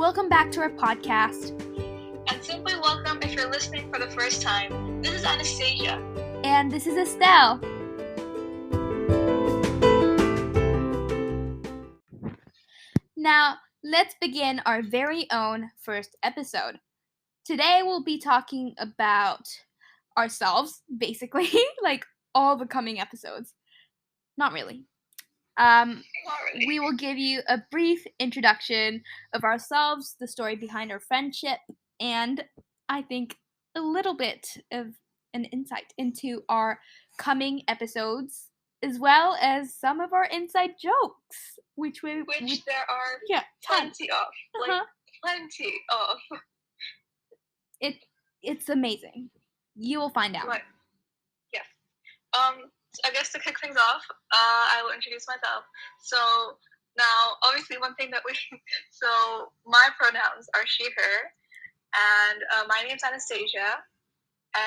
Welcome back to our podcast. And simply welcome if you're listening for the first time. This is Anastasia. And this is Estelle. Now, let's begin our very own first episode. Today we'll be talking about ourselves, basically, like all the coming episodes. Not really. We will give you a brief introduction of ourselves, the story behind our friendship, and I think a little bit of an insight into our coming episodes, as well as some of our inside jokes, which there are plenty of. Plenty of. It's amazing. You will find out. Right. Yes. I guess to kick things off, I will introduce myself. So now, obviously, so my pronouns are she, her, and my name's Anastasia,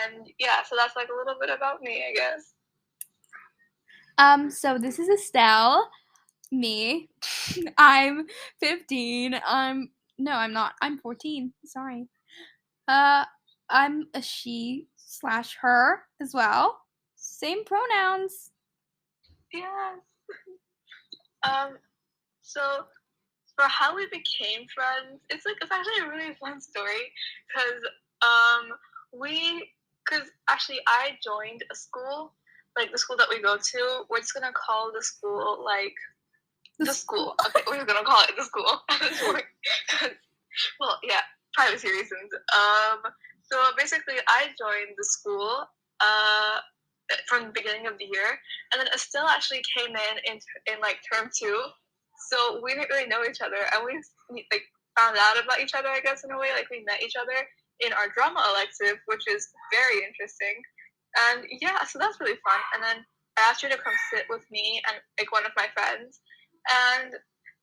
and yeah, so that's like a little bit about me, I guess. So this is Estelle, me. I'm 15. I'm not. I'm 14. Sorry. I'm a she/her as well. Same pronouns. Yes. So for how we became friends, it's actually a really fun story because actually I joined a school, like the school that we go to. We're just gonna call the school like the school. Okay, we're just gonna call it the school. Well, yeah, privacy reasons. So basically, I joined the school from the beginning of the year, and then Estelle actually came in like term 2. So we didn't really know each other, and we like found out about each other, I guess, in a way. Like we met each other in our drama elective, which is very interesting. And yeah, so that's really fun. And then I asked her to come sit with me and like one of my friends, and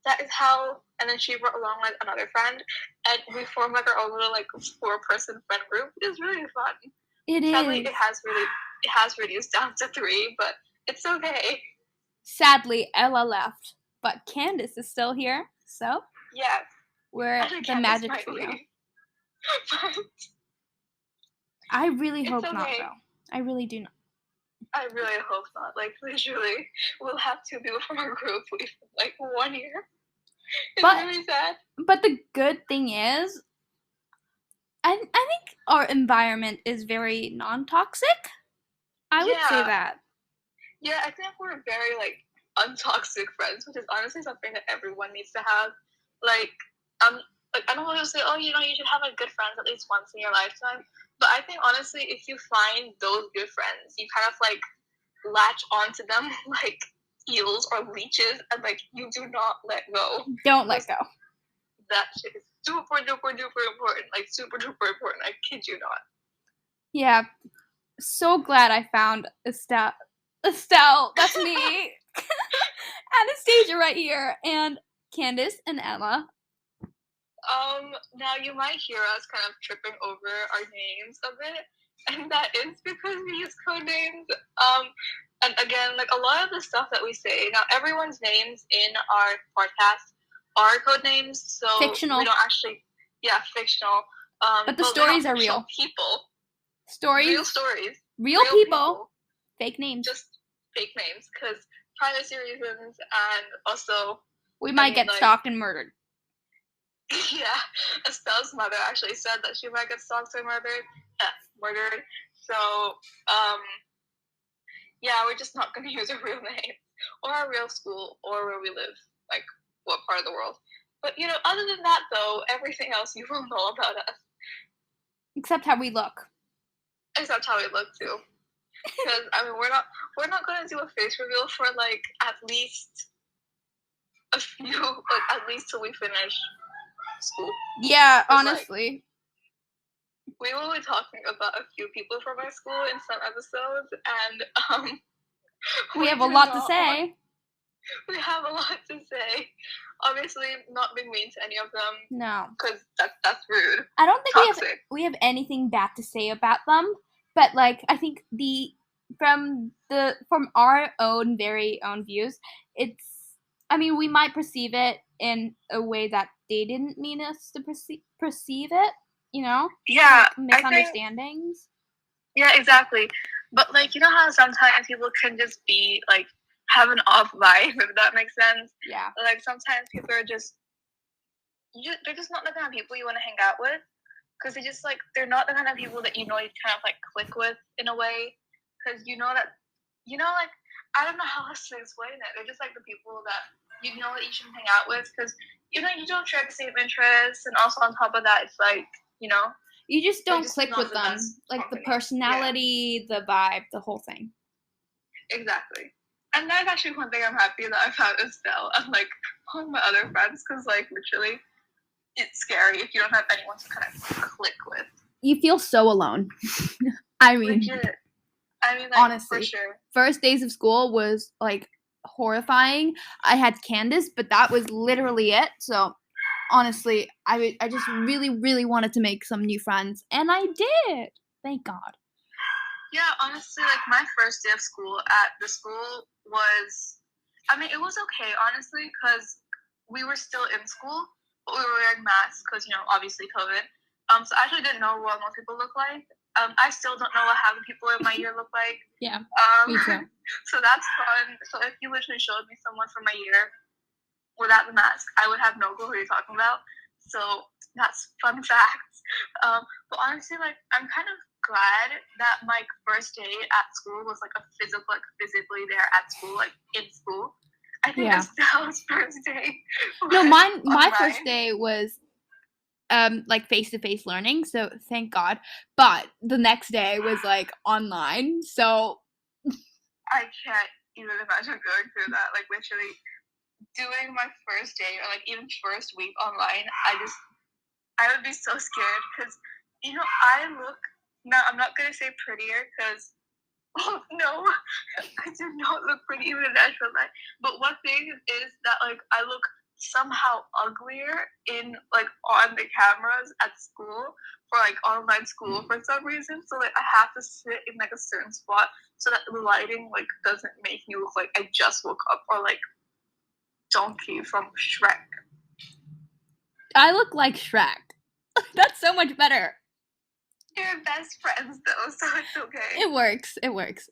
that is how. And then she brought along like another friend, and we formed like our own little like 4-person friend group. It was really fun. Sadly, it has reduced down to 3, but it's okay. Sadly, Ella left, but Candace is still here. So yeah, we're the magic trio. I really hope not, though. I really do not. I really hope not. Like, literally, we'll have 2 people from our group leave in, like, 1 year. It's really sad. But the good thing is, I think our environment is very non-toxic. I would say that. Yeah, I think we're very, like, untoxic friends, which is honestly something that everyone needs to have. Like, I don't want to say, you should have, like, good friends at least once in your lifetime. But I think, honestly, if you find those good friends, you kind of, like, latch onto them like eels or leeches, and, like, you do not let go. Don't let go. That shit is super duper duper important. Like, super duper important. I kid you not. Yeah. So glad I found Estelle. Estelle, that's me. Anastasia right here. And Candace and Ella. Now you might hear us kind of tripping over our names a bit, and that is because we use code names. And again, like a lot of the stuff that we say, now everyone's names in our podcast are code names, so fictional. We don't actually, fictional. But the stories are real. People. Real stories. Real people. Fake names. Just fake names, because privacy reasons, and also we might get stalked and murdered. Yeah, Estelle's mother actually said that she might get stalked or murdered. So, yeah, we're just not going to use our real name, or our real school, or where we live, like, what part of the world. But, other than that, though, everything else you will know about us. Except how we look. Except how we look, too. Because, we're not going to do a face reveal for, like, at least a few, like, at least till we finish school. Yeah, honestly. We will be talking about a few people from our school in some episodes, and we have a lot to say. We have a lot to say. Obviously, not being mean to any of them. No, because that's rude. I don't think we have anything bad to say about them. But like, I think from our very own views, we might perceive it in a way that they didn't mean us to perceive it, you know? Yeah, Like, I think misunderstandings. yeah, exactly. But like you know how sometimes people can just be like have an off vibe, if that makes sense. Yeah. Like sometimes people are just they're just not the kind of people you want to hang out with because they're not the kind of people that you know you kind of like click with in a way because you know that like I don't know how else to explain it. They're just like the people that you know that you should hang out with because you don't share the same interests, and also on top of that, it's like you just don't just click not with the them. best Like company. the personality, the vibe, the whole thing. Exactly. And that's actually one thing I'm happy that I found Estelle and like all my other friends because like literally it's scary if you don't have anyone to kind of click with. You feel so alone. I mean, legit. I mean, like, honestly, for sure. First days of school was like horrifying. I had Candace, but that was literally it. So honestly, I just really, really wanted to make some new friends, and I did. Thank God. Yeah, honestly, like my first day of school at the school was, I mean, it was okay, honestly, because we were still in school, but we were wearing masks because, obviously COVID. So I actually didn't know what most people look like. I still don't know what half the people in my year look like. Yeah, me too. So that's fun. So if you literally showed me someone from my year without the mask, I would have no clue who you're talking about. So that's fun facts. But honestly, like, I'm kind of glad that my first day at school was like physically there at school, like in school. I think Estelle's first day. No, my first day was like face-to-face learning, so thank God. But the next day was like online, so I can't even imagine going through that. Like literally doing my first day or like even first week online, I would be so scared because I look now. I'm not gonna say prettier because no, I do not look pretty even in natural light. But one thing is that like I look somehow uglier in like on the cameras at school for like online school for some reason. So like I have to sit in like a certain spot so that the lighting like doesn't make me look like I just woke up or like Donkey from Shrek. I look like Shrek. That's so much better. You're best friends though, so it's okay. It works. It works.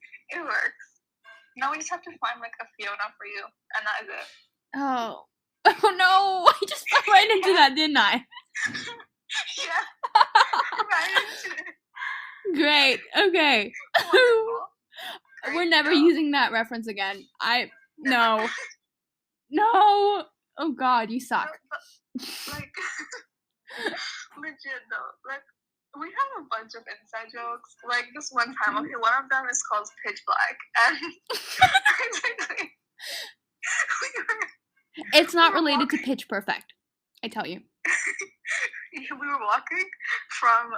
Now we just have to find like a Fiona for you, and that is it. Oh no! I just fell right into that, didn't I? Yeah. Right into it. Great. Okay. We're never using that reference again. No. No. Oh God, you suck. Like legit though, like we have a bunch of inside jokes. Like this one time, okay, one of them is called Pitch Black, and basically it's not related to Pitch Perfect. I tell you. We were walking from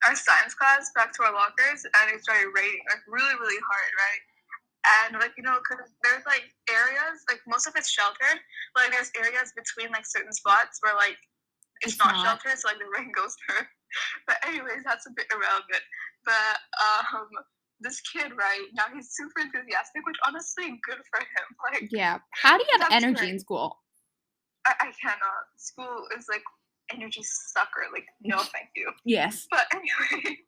our science class back to our lockers, and it started raining like really, really hard, right? And like because there's like areas, like most of it's sheltered, but like there's areas between like certain spots where like it's not sheltered, so like the rain goes through. But anyways, that's a bit irrelevant. But this kid, right now, he's super enthusiastic, which honestly, good for him. Like, yeah. How do you have energy in school? I cannot. School is like energy sucker. Like, no, thank you. Yes. But anyways,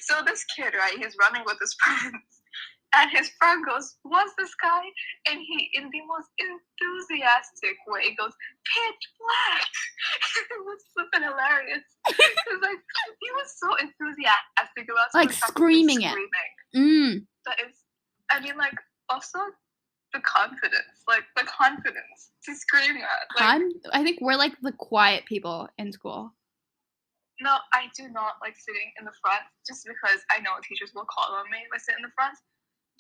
so this kid, right, he's running with his friends. And his friend goes, "What's this guy?" And he, in the most enthusiastic way, goes, "Pitch Black." It was flipping hilarious. Because like he was so enthusiastic about like screaming it. That is, I mean, like also the confidence to scream at. Like, I think we're like the quiet people in school. No, I do not like sitting in the front just because I know teachers will call on me if I sit in the front.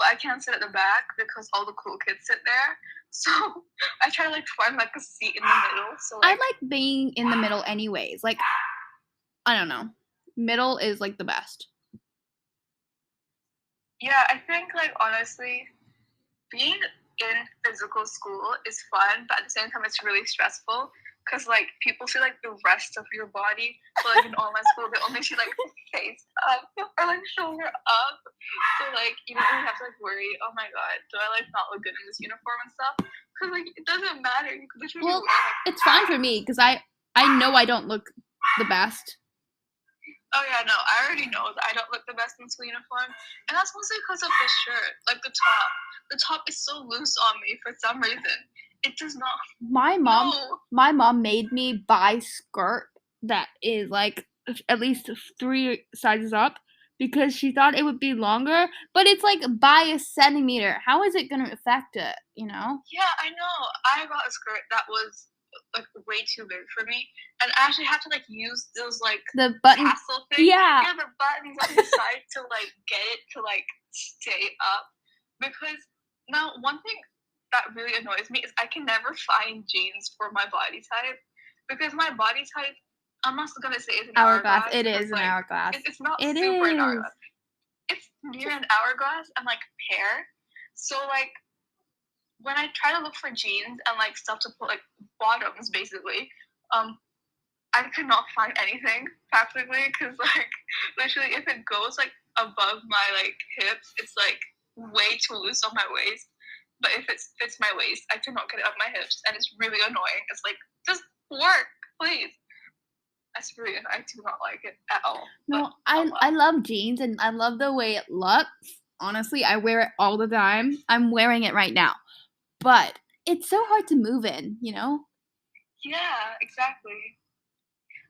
But I can't sit at the back because all the cool kids sit there. So I try to like find like a seat in the middle. So I like being in the middle anyways. Like, I don't know. Middle is like the best. Yeah, I think like honestly, being in physical school is fun, but at the same time it's really stressful. Because, like, people see, like, the rest of your body. But, like, in online school, they only see, like, face up or, like, shoulder up. So, like, you don't really have to, like, worry, oh, my God, do I, like, not look good in this uniform and stuff? Cause like it doesn't matter. You could literally Well, wear like it's fine for me because I know I don't look the best. Oh yeah, no, I already know that I don't look the best in school uniform, and that's mostly because of the shirt, like the top. The top is so loose on me for some reason. It does not. My No. mom made me buy skirt that is like at least 3 sizes up because she thought it would be longer, but it's like by a centimeter. How is it gonna affect it? You know? Yeah, I know. I got a skirt that was like way too big for me, and I actually had to like use those like The button. tassel thing. Yeah. Yeah, the buttons on the side to like get it to like stay up. Because now one thing that really annoys me is I can never find jeans for my body type because my body type. I'm not gonna say it's an hourglass. It is an like, hourglass. It's not It super an is. hourglass. It's near an hourglass and like pear. So like when I try to look for jeans and like stuff to put like bottoms basically, I could not find anything practically because like literally if it goes like above my like hips, it's like way too loose on my waist. But if it fits my waist, I cannot get it up my hips, and it's really annoying. It's like just work, please. That's really I do not like it at all. No, I love jeans and I love the way it looks. Honestly, I wear it all the time. I'm wearing it right now. But it's so hard to move in, you know? Yeah, exactly.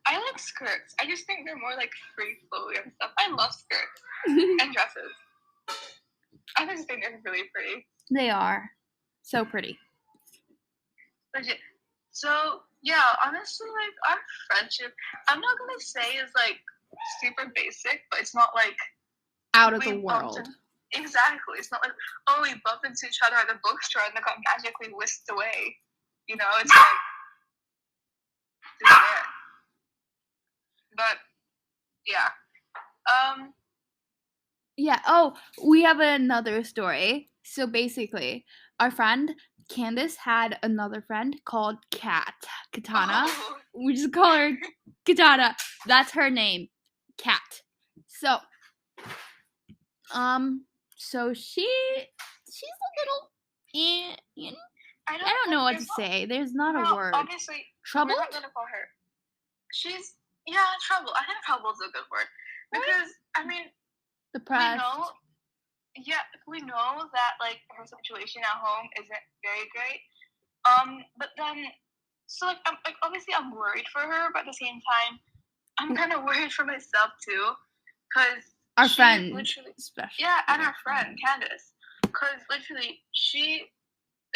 I like skirts. I just think they're more like free flowy and stuff. I love skirts and dresses. I just think they're really pretty. They are. So pretty. Legit. So yeah, honestly, like our friendship, I'm not gonna say is like super basic, but it's not like out of the world. Exactly. It's not like, oh, we bumped into each other at the bookstore and they got magically whisked away. You know, it's like just there. But yeah. Yeah. Oh, we have another story. So basically, our friend Candace had another friend called Katana. Oh. We just call her Katana. That's her name, Kat. So, so she's a little, I don't know what to say. There's not a word. Obviously, troubled. We're not gonna call her. She's trouble. I think trouble is a good word because I mean, depressed. We know that like her situation at home isn't very great. But then, so like, obviously I'm worried for her, but at the same time, I'm kind of worried for myself too, because our friend, especially. Yeah, and our friend Candace, because literally she,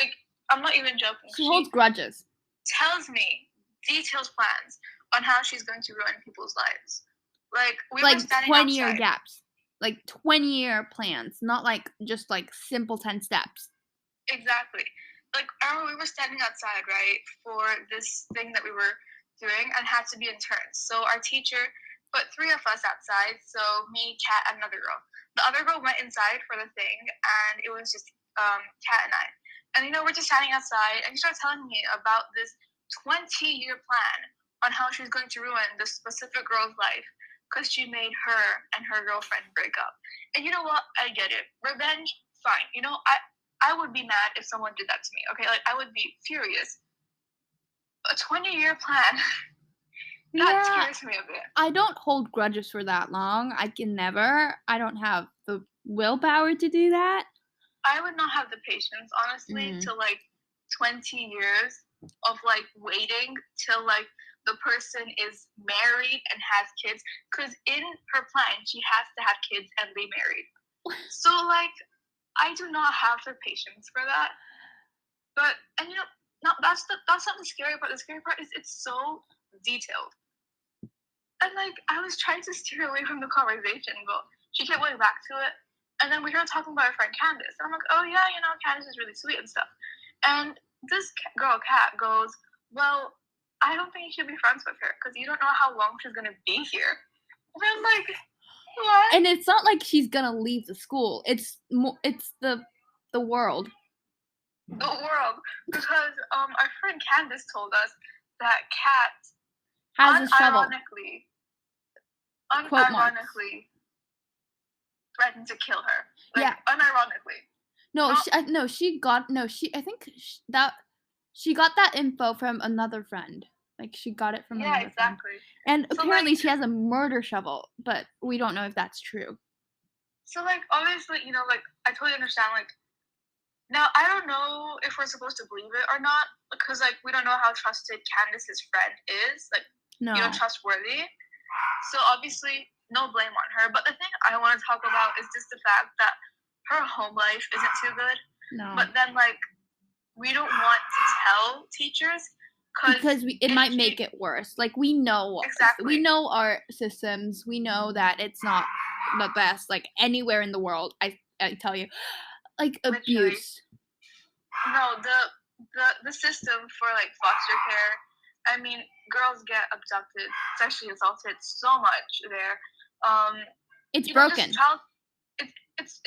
like, I'm not even joking. She holds grudges. Tells me details plans on how she's going to ruin people's lives. Like we like were standing 20-year gaps. Like 20-year plans, not like just like simple 10 steps. Exactly. Like we were standing outside, right, for this thing that we were doing and had to be in turns. So our teacher put 3 of us outside, so me, Kat, and another girl. The other girl went inside for the thing, and it was just Kat and I. And we're just standing outside, and she started telling me about this 20-year plan on how she's going to ruin this specific girl's life because she made her and her girlfriend break up. And you know what? I get it. Revenge, fine. I would be mad if someone did that to me. Okay, like I would be furious. A 20-year plan. That scares me a bit. I don't hold grudges for that long. I don't have the willpower to do that. I would not have the patience, honestly, to like 20 years of like waiting till like the person is married and has kids. Because in her plan, she has to have kids and be married. So like, I do not have the patience for that. But that's not the scary part. The scary part is it's so detailed. And like I was trying to steer away from the conversation, but she kept going back to it. And then we started talking about our friend Candace. And I'm like, oh yeah, Candace is really sweet and stuff. And this girl, Kat, goes, well, I don't think you should be friends with her because you don't know how long she's going to be here. And I'm like, what? And it's not like she's going to leave the school. It's the world. The world. Because our friend Candace told us that Kat has a shovel. Unironically threatened to kill her. Like, unironically. No, Not she got that info from another friend. Like she got it from yeah, another friend. exactly. And So apparently like she has a murder shovel, but we don't know if that's true. obviously, like I totally understand like now I don't know if we're supposed to believe it or not because like we don't know how trusted Candace's friend is. Like No. trustworthy. So obviously no blame on her. But the thing I want to talk about is just the fact that her home life isn't too good. No. But then like we don't want to tell teachers because it might make it worse. Like we know Exactly. We know our systems. We know that it's not the best. Like anywhere in the world, I tell you, like abuse. No, the system for like foster care. I mean, girls get abducted, sexually assaulted so much there. It's broken. It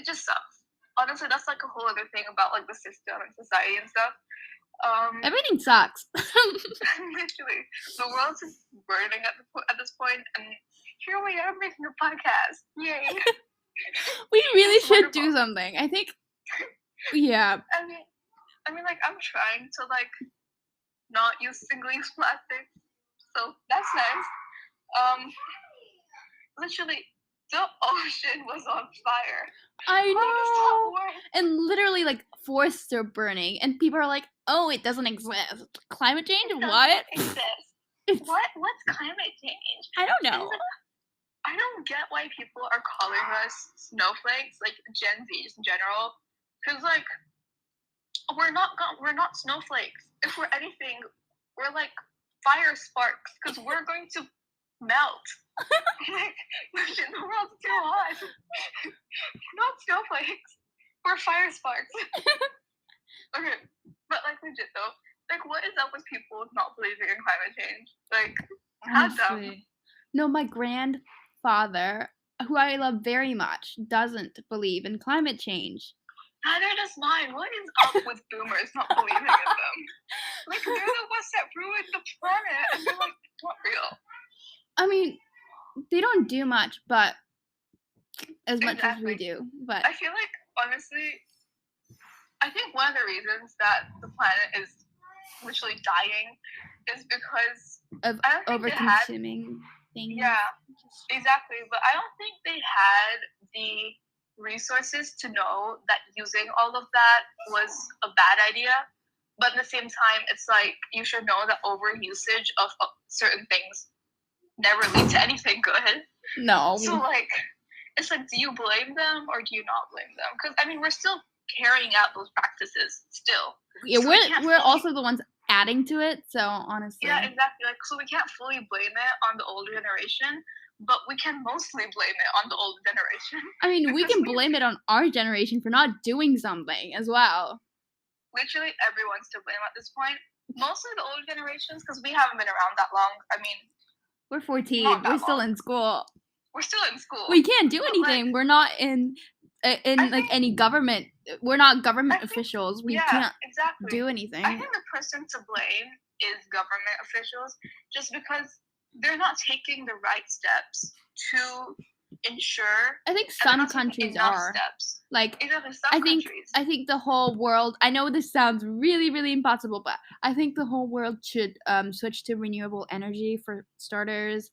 just sucks. Honestly, that's like a whole other thing about like the system and society and stuff. Everything sucks. Literally, the world's just burning at this point, and here we are making a podcast. Yay! We really should do something. I think. Yeah. I mean, like I'm trying to like not use single-use plastic, so that's nice. Literally, the ocean was on fire. I know. And literally, like, forests are burning, and people are like, "Oh, it doesn't exist. Climate change? What? What's climate change? I don't know. I don't get why people are calling us snowflakes, like Gen Z just in general, because like we're not snowflakes. If we're anything, we're like fire sparks, because we're going to melt. Like, the world's too hot. We're not snowflakes. We're fire sparks. Okay, but like legit though, like what is up with people not believing in climate change? Like, how dumb. No, my grandfather, who I love very much, doesn't believe in climate change. Neither does mine. What is up with boomers not believing in them? Like, they're the ones that ruined the planet, and they're like, it's not real. I mean, they don't do much, but as much as we do. But I feel like, honestly, I think one of the reasons that the planet is literally dying is because of over-consuming things. Yeah, exactly. But I don't think they had the resources to know that using all of that was a bad idea. But at the same time, it's like you should know that overusage of certain things never lead to anything good. No. So like, it's like, do you blame them or do you not blame them? Because I mean, we're still carrying out those practices still. Yeah, so we're also the ones adding to it. So honestly. Yeah, exactly. Like, so we can't fully blame it on the older generation, but we can mostly blame it on the older generation. I mean, we can blame it on our generation for not doing something as well. Literally everyone's to blame at this point. Mostly the older generations, because we haven't been around that long. I mean, we're 14. We're still in school. We're still in school. We can't do anything. Like, we're not in like any government. We're not government officials. We can't do anything. I think the person to blame is government officials, just because they're not taking the right steps to ensure. I think some countries are. Steps. Like, I think the whole world. I know this sounds really, really impossible, but I think the whole world should switch to renewable energy for starters.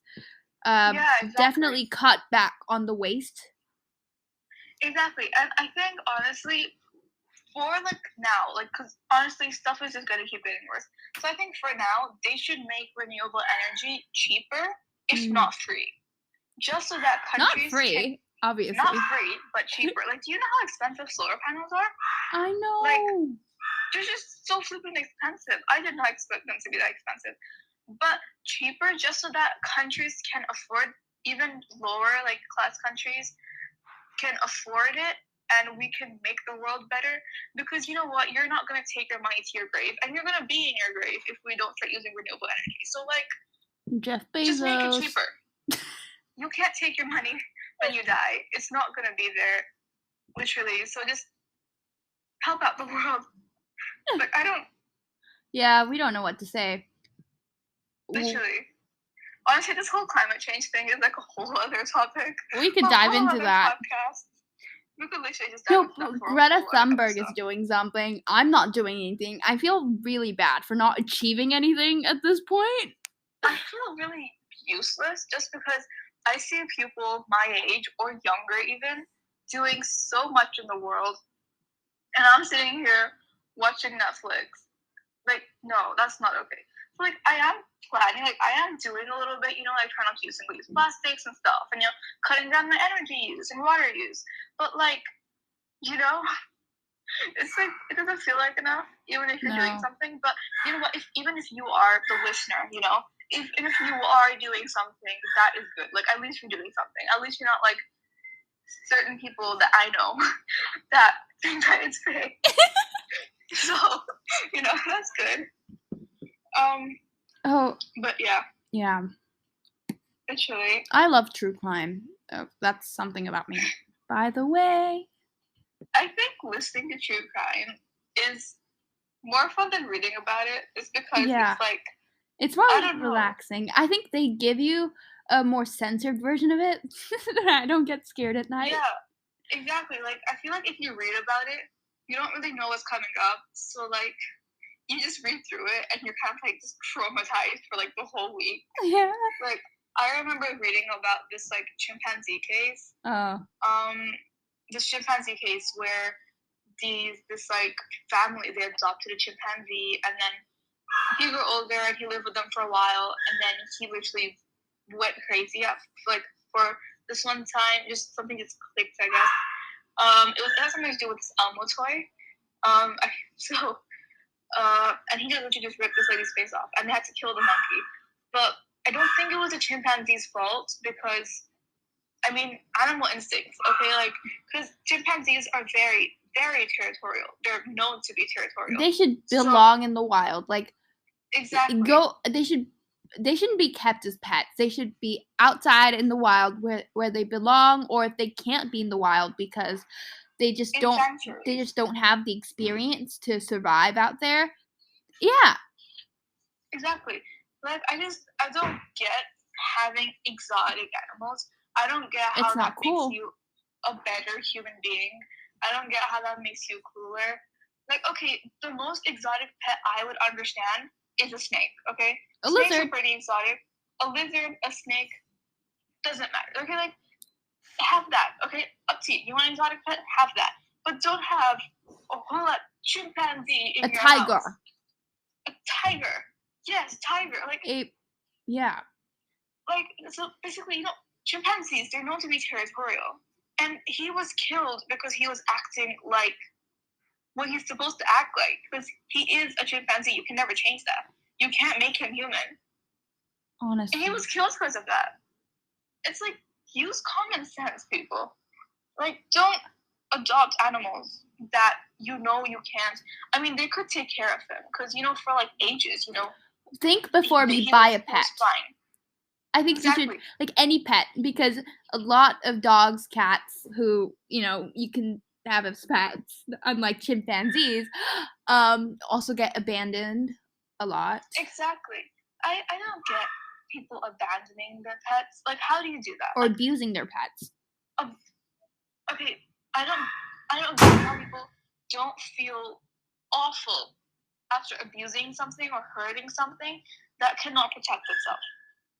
Definitely cut back on the waste. Exactly, and I think honestly, for like now, like, because honestly, stuff is just gonna keep getting worse. So I think for now, they should make renewable energy cheaper, if not free, just so that countries obviously not free, but cheaper. Like, do you know how expensive solar panels are? I know. Like, they're just so flipping expensive. I did not expect them to be that expensive, but cheaper, just so that countries can afford, even lower like class countries can afford it, and we can make the world better. Because you know what, you're not going to take your money to your grave, and you're going to be in your grave if we don't start using renewable energy. So like, Jeff Bezos, just make it cheaper. You can't take your money when you die. It's not going to be there, literally. So just help out the world. Like, I don't. Yeah, we don't know what to say. Literally. Honestly, this whole climate change thing is like a whole other topic. We could dive into that. Podcast. We could literally just No, dive into that for a Greta whole Thunberg is episode. doing something. I'm not doing anything. I feel really bad for not achieving anything at this point. I feel really useless just because I see people my age or younger even doing so much in the world, and I'm sitting here watching Netflix. Like, no, that's not okay. So, like, I am planning, like, I am doing a little bit, like, trying not to use single-use plastics and stuff, and, cutting down my energy use and water use. But, like, it's like, it doesn't feel like enough, even if you're doing No. something. But you know what? Even if you are the listener, if you are doing something, that is good. Like, at least you're doing something. At least you're not like certain people that I know that think that it's fake. So, that's good. Oh, But yeah, yeah. it's really. I love true crime. Oh, that's something about me. By the way, I think listening to true crime is more fun than reading about it. It's because Yeah. it's like, it's more I don't know. relaxing. I think they give you a more censored version of it. I don't get scared at night. Yeah, exactly. Like, I feel like if you read about it, you don't really know what's coming up. So, like, you just read through it and you're kind of like just traumatized for like the whole week. Yeah. Like, I remember reading about this like chimpanzee case. Oh. This chimpanzee case where this like family, they adopted a chimpanzee, and then he grew older and he lived with them for a while, and then he literally went crazy for this one time. Just something just clicked, I guess. It has something to do with this Elmo toy. And he just ripped this lady's face off, and they had to kill the monkey. But I don't think it was a chimpanzee's fault, because, I mean, animal instincts, okay? Like, because chimpanzees are very, very territorial. They're known to be territorial. They should belong in the wild. Like, exactly. They shouldn't be kept as pets. They should be outside in the wild where they belong, or if they can't be in the wild because they just don't have the experience to survive out there. Yeah. Exactly. Like, I don't get having exotic animals. I don't get how that makes you a better human being. I don't get how that makes you cooler. Like, okay, the most exotic pet I would understand is a snake, okay? Snakes are pretty exotic. A lizard, a snake, doesn't matter. Okay, like, have that, okay? Up to you. You want an exotic pet? Have that. But don't have a whole lot chimpanzee in your house. A tiger. Yes, tiger. Like, yeah. Like, so basically, chimpanzees, they're known to be territorial. And he was killed because he was acting like what he's supposed to act like. Because he is a chimpanzee. You can never change that. You can't make him human. Honestly. And he was killed because of that. It's like, use common sense, people. Like, don't adopt animals that you can't. I mean, they could take care of him. Because, for like ages, Think before we buy a pet. Fine. I think you should, like, any pet, because a lot of dogs, cats, who, you can have as pets, unlike chimpanzees, also get abandoned a lot. Exactly. I don't get people abandoning their pets. Like, how do you do that? Or abusing their pets. Okay, I don't get how people don't feel awful after abusing something or hurting something that cannot protect itself.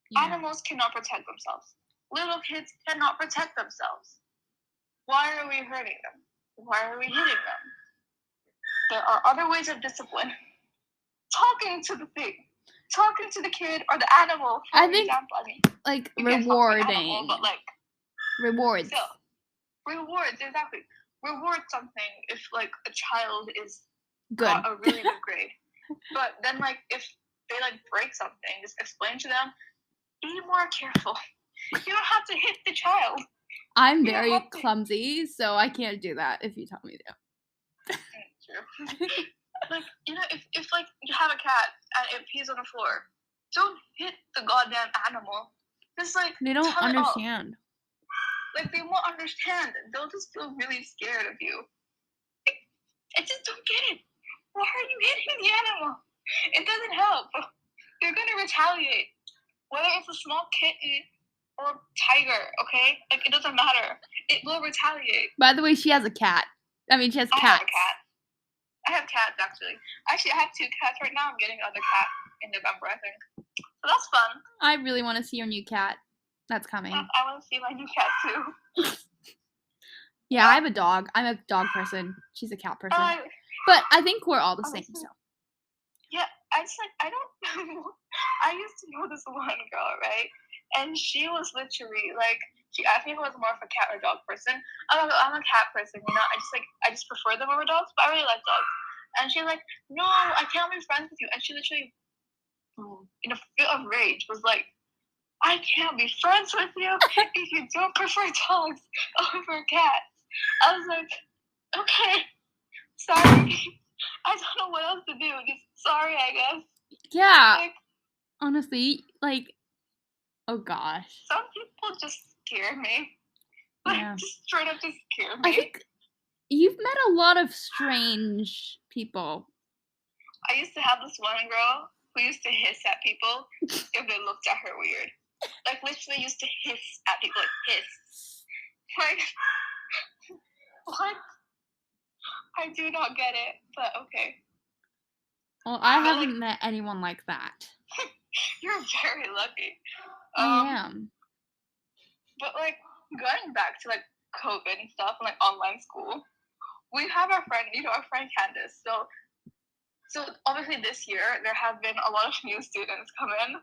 Yeah. Animals cannot protect themselves. Little kids cannot protect themselves. Why are we hurting them? Why are we hitting them? There are other ways of discipline. Talking to the thing. Talking to the kid or the animal, for example. I mean, like, rewarding. Animal, but like, rewards. So, rewards, exactly. Reward something if, like, a child is got a really good grade. But then, like, if they, like, break something, just explain to them, be more careful. You don't have to hit the child. I'm very clumsy, so I can't do that if you tell me to. True. Like, if like, you have a cat and it pees on the floor, don't hit the goddamn animal. Just, like, they don't understand. Like, they won't understand. They'll just feel really scared of you. I just don't get it. Why are you hitting the animal? It doesn't help. They're going to retaliate. Whether it's a small kitten or tiger, okay? Like, it doesn't matter. It will retaliate. By the way, she has a cat. I mean, she has I cats. have a cat. I have cats, actually. Actually, I have 2 cats right now. I'm getting another cat in November, I think. So that's fun. I really want to see your new cat. That's coming. I want to see my new cat, too. Yeah, I have a dog. I'm a dog person. She's a cat person. Uh, But I think we're all the same, honestly, so. Yeah, I just, like, I don't know. I used to know this one girl, right? And she was literally, like, she asked me if I was more of a cat or dog person. I'm a cat person, you know? I just prefer them over dogs, but I really like dogs. And she's like, no, I can't be friends with you. And she literally, in a fit of rage, was like, I can't be friends with you if you don't prefer dogs over cats. I was like, okay, sorry. I don't know what else to do. Just sorry, I guess. Yeah. Like, honestly, like, oh gosh. some people just scare me. Like, Yeah. just straight up just scare me. I think you've met a lot of strange people. I used to have this one girl who used to hiss at people if they looked at her weird. Like, literally used to hiss at people, like, hiss. Like, what? I do not get it, but okay. Well, I But, haven't met anyone like that. You're very lucky. I am. But, like, going back to, like, COVID and stuff and, like, online school, we have our friend, our friend Candace. So obviously this year, there have been a lot of new students come in.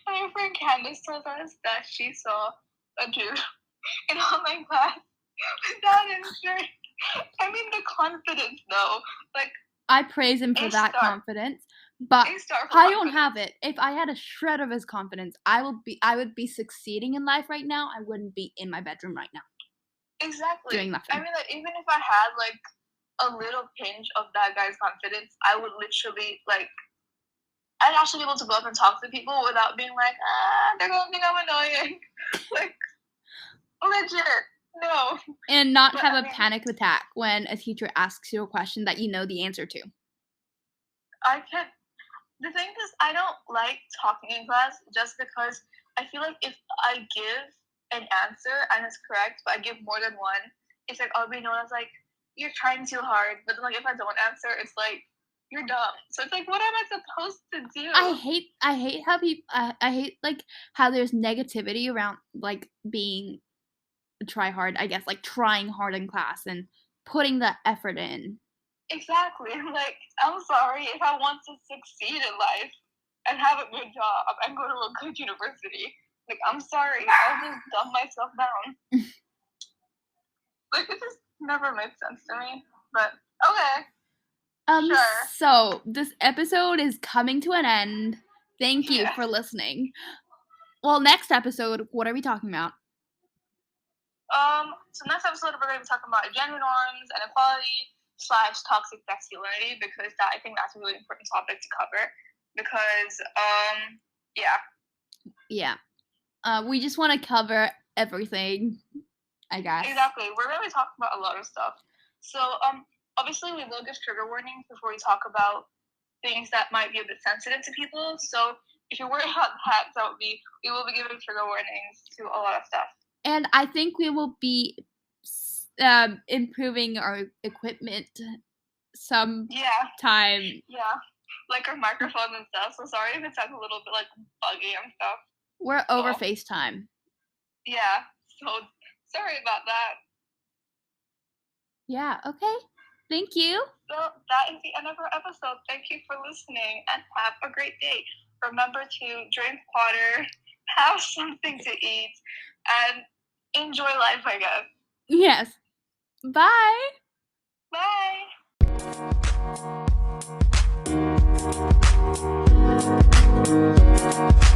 And our friend Candace told us that she saw a dude in online class without his shirt. I mean, the confidence, though. Like, I praise him for that confidence, but A-star for I don't confidence. have it. If I had a shred of his confidence, I would be succeeding in life right now. I wouldn't be in my bedroom right now. Exactly. Doing nothing. I mean, like, even if I had, like, a little pinch of that guy's confidence, I would literally, like, I'd actually be able to go up and talk to people without being like, they're gonna think I'm annoying. Like, legit, no. And not But, have I a mean, panic attack when a teacher asks you a question that you know the answer to. The thing is, I don't like talking in class just because I feel like if I give an answer and it's correct, but I give more than one, it's like I'll be known as like, you're trying too hard. But then, like, if I don't answer, it's like, you're dumb. So it's like, what am I supposed to do? I hate how people. I hate like how there's negativity around like being try hard. I guess like trying hard in class and putting the effort in. Exactly. Like, I'm sorry, if I want to succeed in life and have a good job and go to a good university, like, I'm sorry, I'll just dumb myself down. Like, it just never made sense to me. But okay. Sure. So this episode is coming to an end. Thank you for listening. Well, next episode, what are we talking about? So next episode we're going to be talking about gender norms and equality / toxic masculinity, because I think that's a really important topic to cover. Because yeah, we just want to cover everything, I guess. Exactly. We're going to be talking about a lot of stuff. So obviously we will give trigger warnings before we talk about things that might be a bit sensitive to people. So if you're worried about that, we will be giving trigger warnings to a lot of stuff. And I think we will be improving our equipment some time. Yeah, like our microphones and stuff. So sorry if it sounds a little bit like buggy and stuff. We're over FaceTime. Yeah, so sorry about that. Yeah, okay. Thank you. So that is the end of our episode. Thank you for listening and have a great day. Remember to drink water, have something to eat, and enjoy life, I guess. Yes. Bye. Bye.